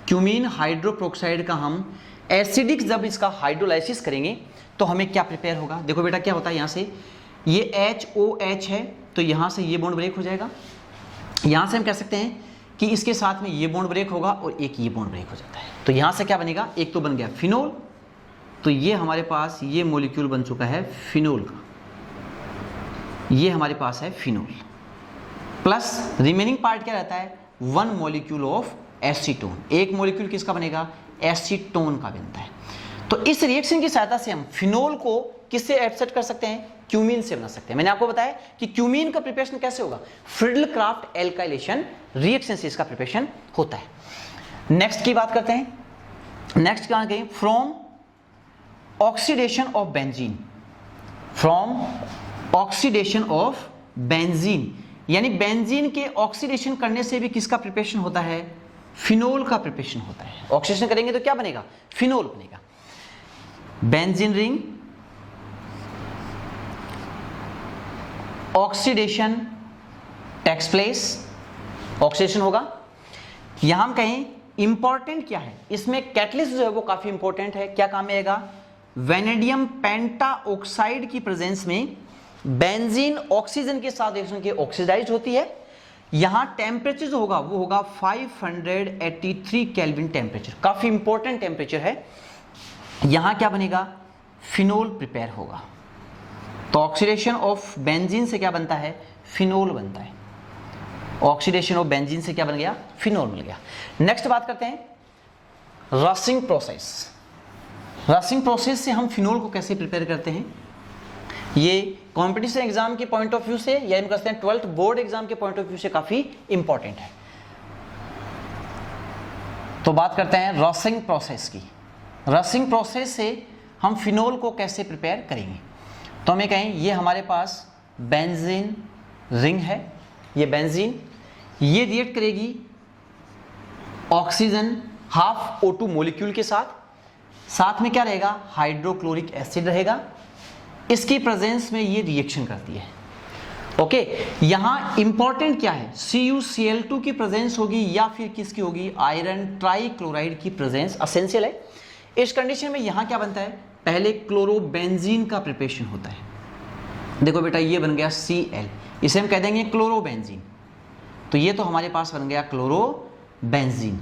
क्यूमीन हाइड्रोपेरोक्साइड का हम एसिडिक जब इसका हाइड्रोलाइसिस करेंगे तो हमें क्या प्रिपेयर होगा? देखो बेटा क्या होता है, यहां से ये HOH है तो यहां से ये बॉन्ड ब्रेक हो जाएगा। यहां से हम कह सकते हैं कि इसके साथ में ये बॉन्ड ब्रेक होगा और एक ये बॉन्ड ब्रेक हो जाता है। तो यहां से क्या बनेगा? एक तो बन गया फिनोल, तो ये हमारे पास ये मॉलिक्यूल बन चुका है फिनोल का, ये हमारे पास है फिनोल। प्लस रिमेनिंग पार्ट क्या रहता है? 1 मॉलिक्यूल ऑफ एसीटोन। एक मॉलिक्यूल किसका बनेगा? एसीटोन का बनता है। तो इस रिएक्शन की सहायता से हम फिनोल को किससे एब्सेट कर सकते हैं? क्यूमीन से बना सकते हैं। मैंने आपको बताया कि क्यूमीन का प्रिपरेशन कैसे होगा? फ्रिडल क्राफ्ट एल्काइलेशन रिएक्शन से इसका प्रिपरेशन होता है। नेक्स्ट की बात करते हैं। नेक्स्ट कहां गए? From oxidation of benzene. From oxidation of benzene, यानी बेंजीन के ऑक्सीडेशन करने से भी किसका प्रिपरेशन होता है? फिनोल का प्रिपरेशन होता है। ऑक्सीडेशन करेंगे तो क्या बनेगा? फिनोल बनेगा। Benzene ring oxidation takes place, oxidation होगा। यहां हम कहें इंपॉर्टेंट क्या है इसमें? कैटलिस्ट जो है वो काफी इंपॉर्टेंट है। क्या काम में आएगा? वेनेडियम पेंटाऑक्साइड की प्रेजेंस में बेंजीन ऑक्सीजन के साथ रिएक्शन के ऑक्सीडाइज होती है। यहां टेम्परेचर जो होगा वो होगा 583 केल्विन टेम्परेचर, काफी इंपॉर्टेंट टेम्परेचर है। यहां क्या बनेगा? फिनोल प्रिपेयर होगा। तो ऑक्सीडेशन ऑफ बेंजीन से क्या बनता है? फिनोल बनता है। ऑक्सीडेशन ऑफ बेंजीन से क्या बन गया? फिनोल मिल गया। नेक्स्ट बात करते हैं रसिंग प्रोसेस। रसिंग प्रोसेस से हम फिनोल को कैसे प्रिपेयर करते हैं? ये कॉम्पिटिशन एग्जाम के पॉइंट ऑफ व्यू से या हम कहते हैं 12th बोर्ड एग्जाम के पॉइंट ऑफ व्यू से काफी इंपॉर्टेंट है। तो बात करते हैं रसिंग प्रोसेस की। रसिंग प्रोसेस से हम फिनोल को कैसे प्रिपेयर करेंगे? तो हमें कहें ये हमारे पास बेंजीन रिंग है, ये बेंजीन, ये रिएक्ट करेगी ऑक्सीजन हाफ O2 मॉलिक्यूल के साथ। साथ में क्या रहेगा? हाइड्रोक्लोरिक एसिड रहेगा। इसकी प्रेजेंस में ये रिएक्शन करती है। ओके, यहां इंपॉर्टेंट क्या है? CuCl2 की प्रेजेंस होगी या फिर किसकी होगी? आयरन ट्राइक्लोराइड की प्रेजेंस एसेंशियल है। इस कंडीशन में यहां क्या बनता है? पहले क्लोरोबेंजीन का प्रिपरेशन होता है। देखो बेटा ये बन गया Cl, इसे हम कह देंगे क्लोरोबेंजीन। तो ये तो हमारे पास बन गया क्लोरोबेंजीन।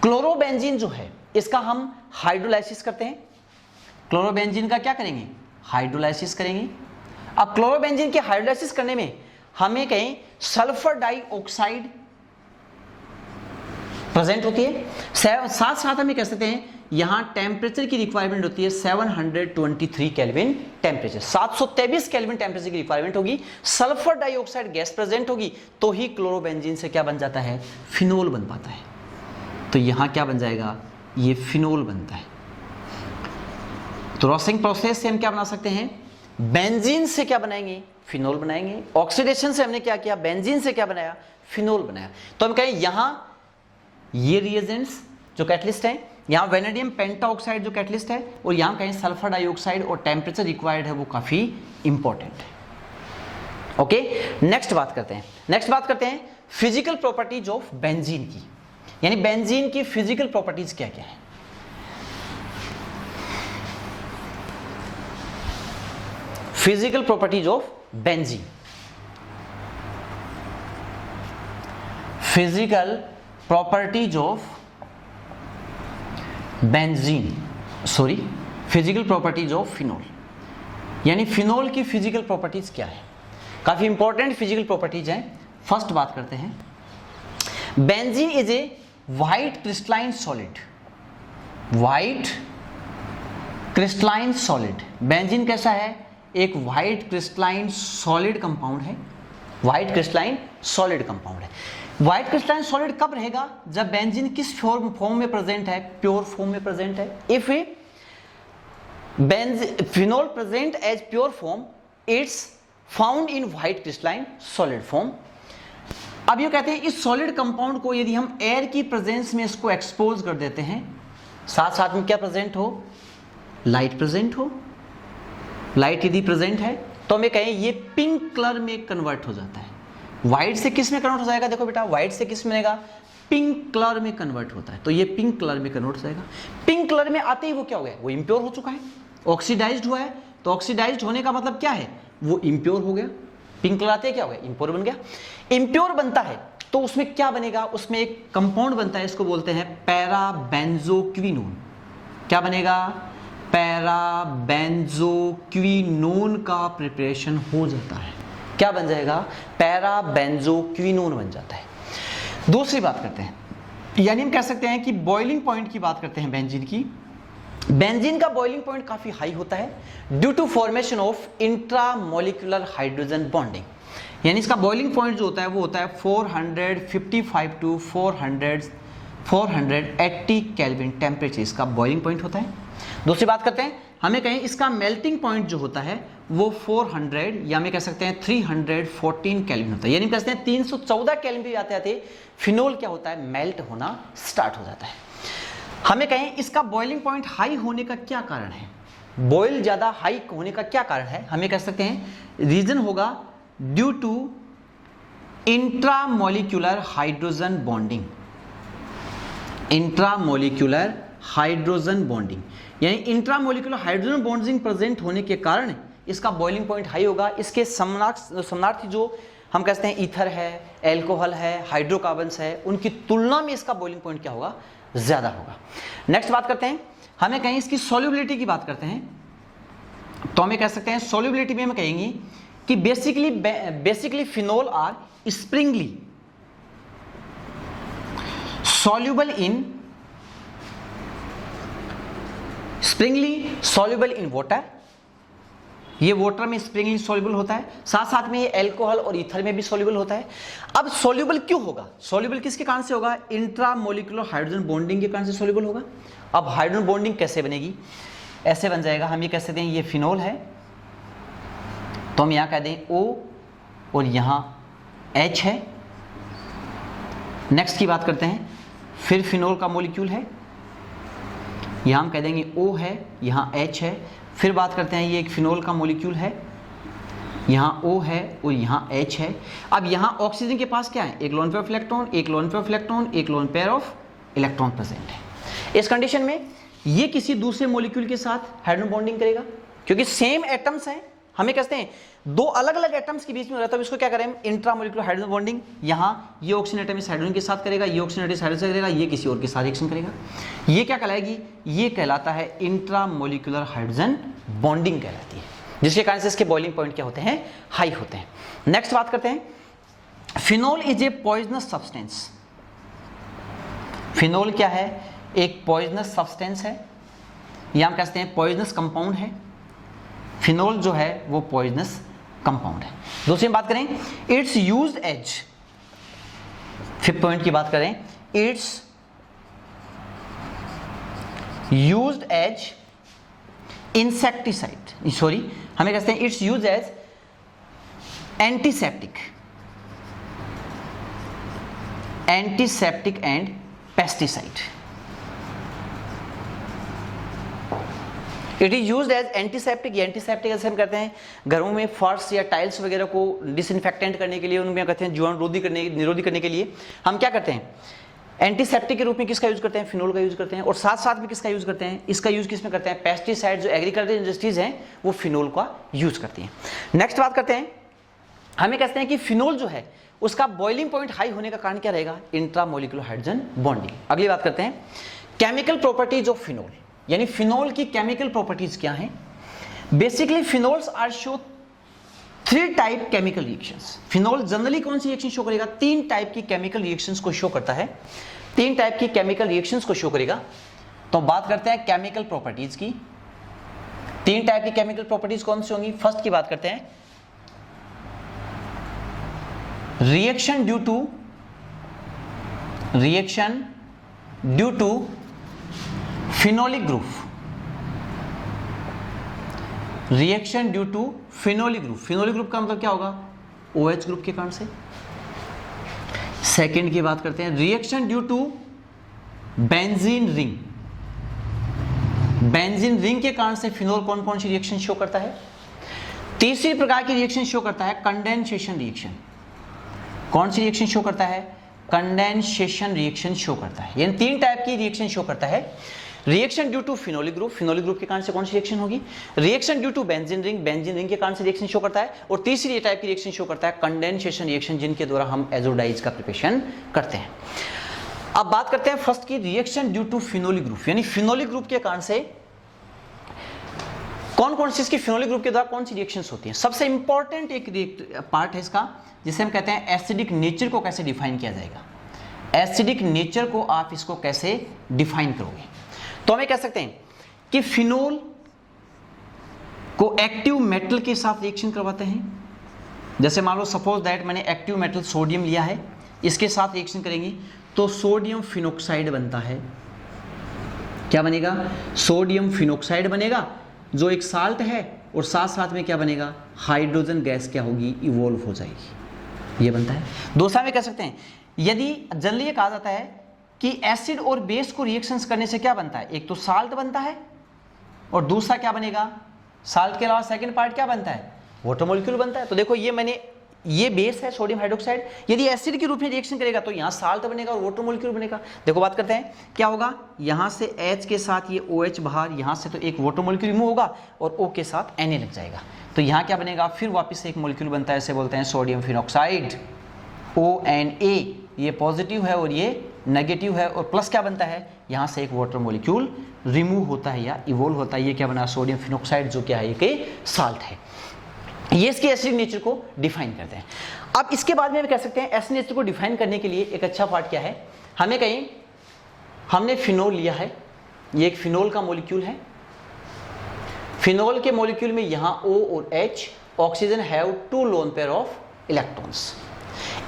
क्लोरोबेंजीन जो है इसका हम हाइड्रोलाइसिस करते हैं। क्लोरोबेंजीन का क्या करेंगे? हाइड्रोलाइसिस करेंगे। अब क्लोरोबेंजीन के हाइड्रोलाइसिस करने में हमें कहें सल्फर डाइऑक्साइड प्रेजेंट होती है। साथ साथ हमें कह सकते हैं यहां टेम्परेचर की रिक्वायरमेंट होती है 723 केल्विन टेम्परेचर, 723 केल्विन टेम्परेचर की रिक्वायरमेंट होगी। सल्फर डाइऑक्साइड गैस प्रेजेंट होगी तो ही क्लोरोबेंजीन से क्या बन जाता है? फिनोल बन पाता है। तो यहां क्या बन जाएगा? ये फिनोल बनता है। तो रसिंग प्रोसेस से हम क्या बना सकते हैं? बेंजीन से क्या बनाएंगे? फिनोल बनाएंगे। ऑक्सीडेशन से हमने क्या किया? बेंजीन से क्या बनाया? फिनोल बनाया। तो हम कहें यहां ये रिएजेंट्स जो कैटलिस्ट हैं, यहां वेनेडियम पेंटाऑक्साइड जो कैटलिस्ट है, और यहां कहें सल्फर डाइऑक्साइड, और टेम्परेचर रिक्वायर्ड है वो काफी इंपॉर्टेंट है। ओके, नेक्स्ट बात करते हैं फिजिकल प्रॉपर्टीज ऑफ बेंजीन की, यानी बेंजीन की फिजिकल प्रॉपर्टीज क्या क्या है। Physical properties of benzene, physical properties of benzene, sorry physical properties of phenol, यानी फिनोल की फिजिकल प्रॉपर्टीज क्या है। काफी इंपॉर्टेंट फिजिकल प्रॉपर्टीज हैं। फर्स्ट बात करते हैं, benzene is a white crystalline solid, white crystalline solid. Benzene कैसा है? एक व्हाइट क्रिस्टलाइन सॉलिड कंपाउंड है, व्हाइट क्रिस्टलाइन सॉलिड कंपाउंड है। व्हाइट क्रिस्टलाइन सॉलिड कब रहेगा? जब बेंजीन किस फॉर्म में प्रेजेंट है? प्योर फॉर्म में प्रेजेंट है। If phenol present as pure form, it's found in white crystalline solid form. अब ये कहते हैं इस सॉलिड कंपाउंड को यदि हम एयर की प्रेजेंस में इसको एक्सपोज कर देते हैं, साथ साथ में क्या प्रेजेंट हो? लाइट प्रेजेंट हो। लाइट यदि प्रेजेंट है तो हमें कहें ये पिंक कलर में कन्वर्ट हो जाता है। व्हाइट से किस में कन्वर्ट हो जाएगा? देखो बेटा, व्हाइट से किस में बनेगा? पिंक कलर में कन्वर्ट होता है, तो ये पिंक कलर में कन्वर्ट हो जाएगा। पिंक कलर में आते ही वो क्या हो गया? वो इम्प्योर हो चुका है, ऑक्सीडाइज्ड हुआ है। तो ऑक्सीडाइज्ड होने का मतलब क्या है? वो इम्प्योर हो गया। पिंक कलर आते ही क्या हो गया? इम्प्योर बन गया। इम्प्योर बनता है तो उसमें क्या बनेगा? उसमें एक कंपाउंड बनता है, इसको बोलते हैं पैराबेंजोक्विनोन। क्या बनेगा? पैराबेंजोक्विनोन का प्रिपरेशन हो जाता है। क्या बन जाएगा? पैराबेंजोक्विनोन बन जाता है। दूसरी बात करते हैं, यानी हम कह सकते हैं कि बॉइलिंग पॉइंट की बात करते हैं बेंजीन की। बेंजीन का बॉइलिंग पॉइंट काफी हाई होता है due to formation of intramolecular hydrogen bonding, यानी इसका बॉइलिंग पॉइंट जो होता है वो होता है 455 टू 480 केल्विन टेम्परेचर, इसका बॉइलिंग पॉइंट होता है। दूसरी बात करते हैं, हमें कहें इसका मेल्टिंग पॉइंट जो होता है वो 400 या हमें कह सकते हैं 314 केल्विन होता है, यानी कहते हैं 314 केल्विन पे आते आते फिनोल क्या होता है? मेल्ट होना स्टार्ट हो जाता है। हमें कहें इसका बॉइलिंग पॉइंट हाई होने का क्या कारण है? बॉइल ज्यादा हाई होने का क्या कारण है? हमें कह सकते हैं रीजन होगा due to intramolecular hydrogen bonding. Intramolecular hydrogen bonding, यानी इंट्रामोलिक्यूलर हाइड्रोजन बॉन्डिंग प्रेजेंट होने के कारण इसका बॉइलिंग पॉइंट हाई होगा। इसके समानार्थी जो हम कहते हैं ईथर है, एल्कोहल है, हाइड्रोकार्बन्स है, उनकी तुलना में इसका बॉइलिंग पॉइंट क्या होगा? ज्यादा होगा। नेक्स्ट बात करते हैं, हमें कहीं इसकी सॉल्युबिलिटी की बात करते हैं, तो हमें कह सकते हैं सॉल्युबिलिटी में हम कहेंगे कि basically phenol are sparingly soluble in water, ये वाटर में स्प्रिंगली सॉल्युबल होता है, साथ साथ में ये एल्कोहल और ईथर में भी सॉल्युबल होता है। अब सॉल्युबल क्यों होगा? सॉल्युबल किसके कारण से होगा? इंट्रामोलिकुलर हाइड्रोजन बॉन्डिंग के कारण से सॉल्युबल होगा। अब हाइड्रोजन बॉन्डिंग कैसे बनेगी? ऐसे बन जाएगा, हम ये कह सकते हैं ये फिनोल है तो हम यहाँ कह दें O और यहाँ H है। नेक्स्ट की बात करते हैं, फिर फिनोल का मॉलिक्यूल है, यहाँ हम कह देंगे O है, यहाँ H है। फिर बात करते हैं ये एक फिनोल का मॉलिक्यूल है, यहाँ O है और यहाँ H है। अब यहाँ ऑक्सीजन के पास क्या है? एक लोन पेयर ऑफ इलेक्ट्रॉन, एक लोन पेयर ऑफ इलेक्ट्रॉन, एक lone pair of electron present है। इस कंडीशन में ये किसी दूसरे मॉलिक्यूल के साथ हाइड्रोजन बॉन्डिंग करेगा, क्योंकि सेम एटम्स हैं। हमें कहते हैं दो अलग अलग एटम्स के बीच में रहता है, इसको क्या करें? Intramolecular hydrogen bonding. यहाँ ये ऑक्सीजन एटम इस हाइड्रोजन के साथ करेगा, ये ऑक्सीजन एटम इस हाइड्रोजन से करेगा, ये किसी और के साथ रिएक्शन करेगा। ये क्या कहलाएगी? ये कहलाता है इंट्रामोलिकुलर हाइड्रोजन बॉन्डिंग कहलाती है, जिसके कारण से इसके बॉइलिंग पॉइंट क्या होते हैं? हाई होते हैं। नेक्स्ट बात करते हैं, phenol is a poisonous substance. Phenol क्या है? एक पॉइजनस सब्सटेंस है, या हम कहते हैं पॉइजनस कंपाउंड है। फिनोल जो है वो पॉइजनस कंपाउंड है। दूसरी बात करें, it's used as, fifth point की बात करें, it's used as insecticide, sorry हमें कहते हैं it's used as antiseptic and pesticide. It is used as antiseptic. Antiseptic ऐसे हम कहते हैं घरों में फर्श या टाइल्स वगैरह को डिसइंफेक्टेंट करने के लिए, उनमें कहते हैं जीवाणुरोधी निरोधी करने के लिए हम क्या करते हैं, एंटीसेप्टिक के रूप में किसका यूज करते हैं, फिनोल का यूज करते हैं। और साथ साथ में किसका यूज करते हैं, इसका यूज किसमें करते हैं, पेस्टिसाइड, जो एग्रीकल्चर इंडस्ट्रीज हैं वो फिनोल का यूज करती हैं। नेक्स्ट बात करते हैं, हमें कहते हैं कि फिनोल जो है उसका बॉइलिंग पॉइंट हाई होने का कारण क्या रहेगा, इंट्रामोलिकुलर हाइड्रोजन बॉन्डिंग। अगली बात करते हैं केमिकल प्रॉपर्टीज ऑफ फिनोल, यानी फिनोल की केमिकल प्रॉपर्टीज क्या हैं। Basically phenols are show 3 type chemical reactions. Phenol generally कौन सी रिएक्शन शो करेगा, 3 टाइप की केमिकल रिएक्शंस को शो करता है, 3 टाइप की केमिकल रिएक्शंस को शो करेगा। तो बात करते हैं केमिकल प्रॉपर्टीज की। 3 टाइप की केमिकल प्रॉपर्टीज कौन सी होंगी। फर्स्ट की बात करते हैं reaction due to phenolic group. Reaction due to phenolic group, phenolic group का मतलब क्या होगा, OH ग्रुप के कारण से। सेकंड की बात करते हैं reaction due to benzene ring. Benzene ring के कारण से फिनोल कौन कौन सी रिएक्शन शो करता है। तीसरी प्रकार की रिएक्शन शो करता है कंडेंसेशन रिएक्शन। कौन सी रिएक्शन शो करता है, कंडेंसेशन रिएक्शन शो करता है। यानी 3 टाइप की रिएक्शन शो करता है। Reaction due to phenolic group, phenolic group के कारण से कौन सी रिएक्शन होगी, reaction due to benzene ring, benzene ring के कारण से रिएक्शन शो करता है। और तीसरी टाइप की रिएक्शन शो करता है कंडेंसेशन रिएक्शन, जिनके द्वारा हम एजोडाइज का प्रिपरेशन करते हैं। अब बात करते हैं फर्स्ट की reaction due to phenolic group, यानी फिनोलिक ग्रुप के कारण से कौन कौन सी इसकी फिनोलिक ग्रुप के द्वारा कौन सी रिएक्शंस होती हैं। सबसे इंपॉर्टेंट एक पार्ट है इसका, जिसे हम कहते हैं एसिडिक नेचर को कैसे डिफाइन किया जाएगा। एसिडिक नेचर को आप इसको कैसे डिफाइन करोगे। तो हमें कह सकते हैं कि फिनोल को एक्टिव मेटल के साथ रिएक्शन करवाते हैं। जैसे मान लो सपोज दैट मैंने एक्टिव मेटल सोडियम लिया है, इसके साथ रिएक्शन करेंगे तो सोडियम फिनोक्साइड बनता है। क्या बनेगा, सोडियम फिनोक्साइड बनेगा, जो एक साल्ट है, और साथ साथ में क्या बनेगा, हाइड्रोजन गैस क्या होगी, इवॉल्व हो जाएगी, ये बनता है। दूसरा में कह सकते हैं, यदि जनरली ये कहा जाता है कि एसिड और बेस को रिएक्शंस करने से क्या बनता है, एक तो साल्ट बनता है और दूसरा क्या बनेगा, साल्ट के अलावा सेकंड पार्ट क्या बनता है, वाटर मॉलिक्यूल बनता है। तो देखो ये बेस है सोडियम हाइड्रोक्साइड, यदि एसिड के रूप में रिएक्शन करेगा तो यहाँ साल्ट बनेगा और वाटर मॉलिक्यूल बनेगा। देखो बात करते हैं क्या होगा, यहाँ से H के साथ ये OH बाहर, यहाँ से तो एक वाटर मॉलिक्यूल रिमूव होगा और O के साथ Na लग जाएगा। तो यहाँ क्या बनेगा, फिर वापस से एक मॉलिक्यूल बनता है, इसे बोलते हैं सोडियम फिनोक्साइड, ONA। ये पॉजिटिव है और ये नेगेटिव है, और प्लस क्या बनता है, यहाँ से एक वाटर मॉलिक्यूल रिमूव होता है या इवोल्व होता है। ये क्या बना, सोडियम फिनोक्साइड, जो क्या है, एक साल्ट है। ये इसके एसिडिक नेचर को डिफाइन करते हैं। अब इसके बाद में कह सकते हैं एसिडिक नेचर को डिफाइन करने के लिए एक अच्छा पार्ट क्या है, हमें कहीं हमने फिनोल लिया है, ये एक फिनोल का मॉलिक्यूल है। फिनोल के मॉलिक्यूल में यहाँ O और H, oxygen have 2 lone pair of electrons.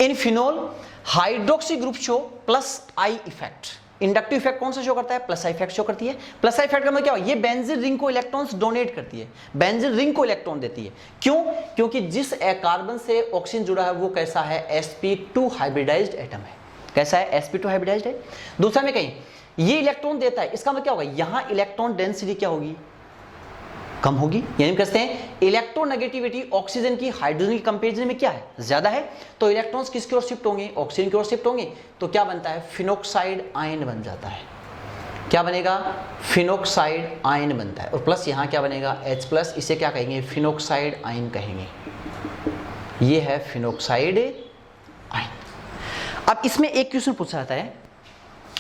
In phenol hydroxy group show plus I effect. Inductive effect कौन सा शो करता है, प्लस आई इफेक्ट शो करती है। प्लस आई इफेक्ट का मतलब क्या हो, ये बेंजीन रिंग को इलेक्ट्रॉन्स डोनेट करती है, बेंजीन रिंग को इलेक्ट्रॉन देती है। क्यों, क्योंकि जिस कार्बन से ऑक्सीजन जुड़ा है वो कैसा है, sp2 हाइब्रिडाइज्ड एटम है। कैसा है, sp2 हाइब्रिडाइज्ड है। दूसरा में कहीं ये इलेक्ट्रॉन देता है, इसका मतलब क्या होगा, यहां इलेक्ट्रॉन डेंसिटी क्या होगी, कम होगी। यानी कहते हैं इलेक्ट्रोनेगेटिविटी ऑक्सीजन की हाइड्रोजन की कंपैरिजन में क्या है, ज्यादा है। तो इलेक्ट्रॉन्स किसकी ओर शिफ्ट होंगे, ऑक्सीजन की ओर शिफ्ट होंगे। तो क्या बनता है, फिनोक्साइड आयन बन जाता है। क्या बनेगा, फिनोक्साइड आयन बनता है। और प्लस यहाँ क्या बनेगा, H+, इसे क्या कहेंगे, फिनोक्साइड आयन कहेंगे। ये है फिनोक्साइड आयन। अब इसमें एक क्वेश्चन पूछा जाता है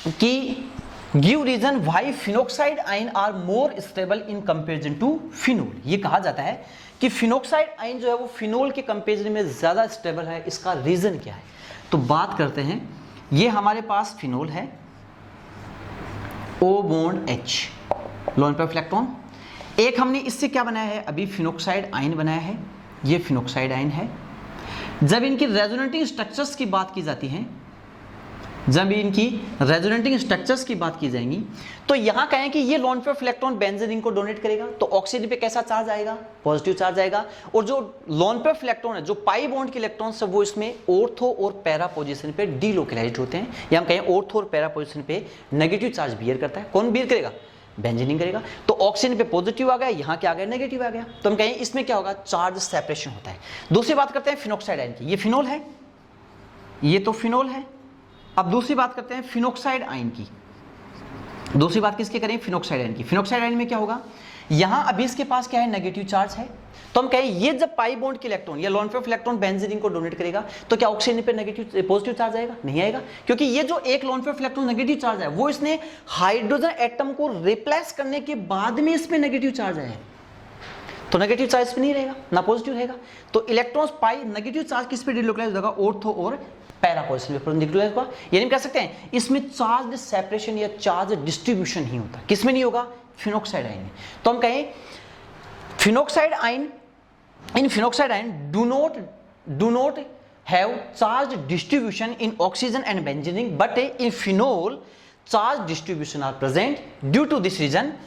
कि give reason why phenoxide ion are more stable in comparison to phenol. ये कहा जाता है कि फिनोक्साइड आयन जो है वो फिनोल के कंपेरिजन में ज्यादा स्टेबल है, इसका रीजन क्या है। तो बात करते हैं, ये हमारे पास फिनोल है, O bond H, lone pair of electron. एक हमने इससे क्या बनाया है, अभी फिनोक्साइड आयन बनाया है, ये फिनोक्साइड आयन है। जब इनकी रेजोनेटिंग स्ट्रक्चर्स की बात की जाती है, जब इनकी रेजोनेटिंग स्ट्रक्चर्स की बात की जाएंगी, तो यहां कहें कि ये lone pair of electron benzene ring को डोनेट करेगा, तो ऑक्सीजन पे कैसा चार्ज आएगा, पॉजिटिव चार्ज आएगा। और जो लोन पेयर ऑफ इलेक्ट्रॉन है, जो पाई बॉन्ड के इलेक्ट्रॉन्स है, वो इसमें ऑर्थो और पैरा पोजीशन पे डीलोकलाइज्ड होते हैं, या हम कहें ऑर्थो और पैरा पोजीशन पे नेगेटिव चार्ज बियर करता है। कौन बियर करेगा, बेंजीनिंग करेगा। तो ऑक्सीजन पे पॉजिटिव आ गया, यहाँ क्या आ गया, नेगेटिव आ गया। तो हम कहें इसमें क्या होगा, चार्ज सेपरेशन होता है। दूसरी बात करते हैं फिनोक्साइड आयन की। ये फिनोल है, ये तो फिनोल है। अब दूसरी बात करते हैं फिनोक्साइड आयन की। दूसरी बात किसकी करें, फिनोक्साइड आयन की। फिनोक्साइड आयन में क्या होगा, यहां अभी इसके पास क्या है, नेगेटिव चार्ज है। तो हम कहें ये जब पाई बॉन्ड के इलेक्ट्रॉन या lone pair of electron benzene को डोनेट करेगा तो क्या ऑक्सीजन पे नेगेटिव पॉजिटिव चार्ज आएगा, नहीं आएगा, क्योंकि ये जो एक lone pair of electron negative charge है वो इसने हाइड्रोजन एटम को रिप्लेस करने के बाद में इसमें नेगेटिव चार्ज आया है। तो नेगेटिव चार्ज पे नहीं रहेगा, ना पॉजिटिव रहेगा। तो इलेक्ट्रॉन्स पाई नेगेटिव चार्ज किस पे डिलोकलाइज होगा, ऑर्थो और पैरा पोजीशन पे डिलोकलाइज होगा। यानी हम कह सकते हैं इसमें चार्ज सेपरेशन या चार्ज डिस्ट्रीब्यूशन ही होता, किसमें नहीं होगा, फिनोक्साइड आयन में। तो हम कहें phenoxide ion, in phenoxide ion do not have charge distribution in oxygen and benzene, but in phenol charge distribution are present. Due to this reason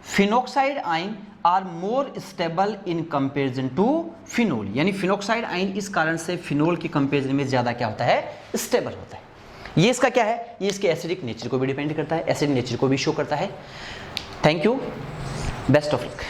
phenoxide ion are more stable in comparison to phenol. यानी phenoxide ion इस कारण से phenol के comparison में ज्यादा क्या होता है, स्टेबल होता है। ये इसका क्या है, ये इसके एसिडिक नेचर को भी डिपेंड करता है, एसिडिक नेचर को भी शो करता है। Thank you, best of luck.